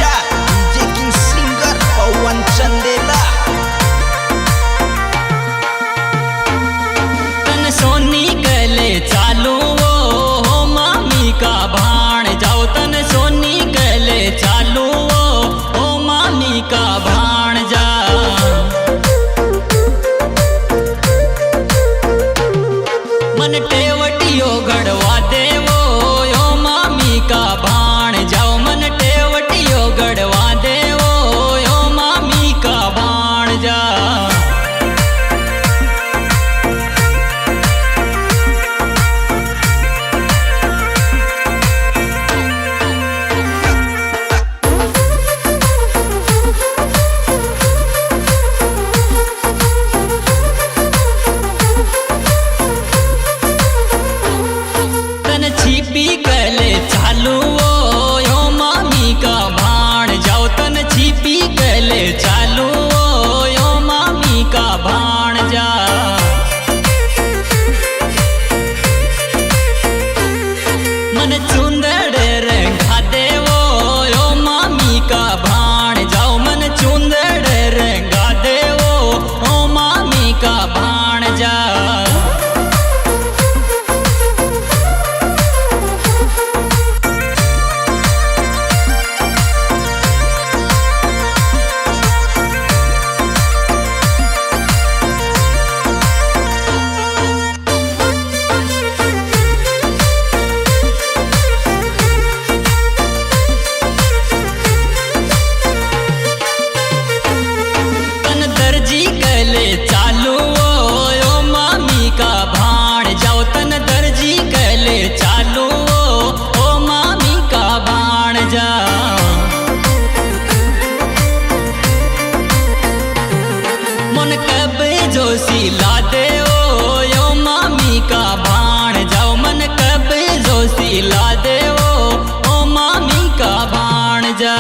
राजा DJ king singer पवन चंदेला। तन सोनी गले चालू हो मामी का भाण जाओ, तन सोनी गले चालू हो मामी का भाण जा। मन टेवटियो गढ़वा देवो यो मामी का भाण जाओ, मन टेवटियो गढ़वा देवो यो मामी का भाण जा। छिपी गले चालू यो मामी का भाण जाओ, तन छिपी गले चालू यो मामी का भाण जा। मन चुंदड़ रंगा देवो यो मामी का भाण जाओ, मन चुंदड़ रंगा देवो ओ मामी का भाण जा। चालू यो मामी का भाण जाओ, तन दर्जी गले चालू ओ मामी का भाण जा। मन कब जो सिला दे यो मामी का भाण जाओ, मन कब जो सिला दे ओ मामी का भाण जा।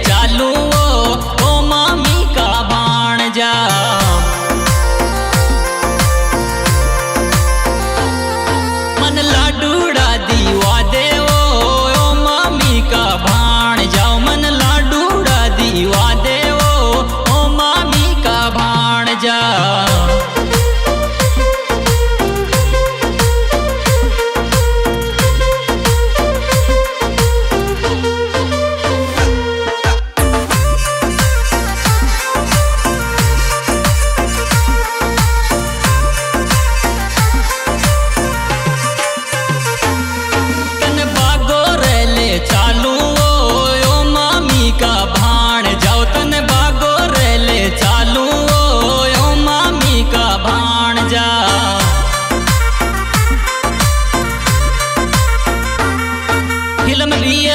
चालू ओ मामी का भाण जा। मन लाडूड़ा दीवा देवो ओ मामी का भाण जाओ, मन लाडूड़ा दीवा देवो ओ मामी का भाण जा। चालू यो मामी का भाण जाओ, तन बागो रेले चालू यो मामी का भाण जा। फिल्म लिए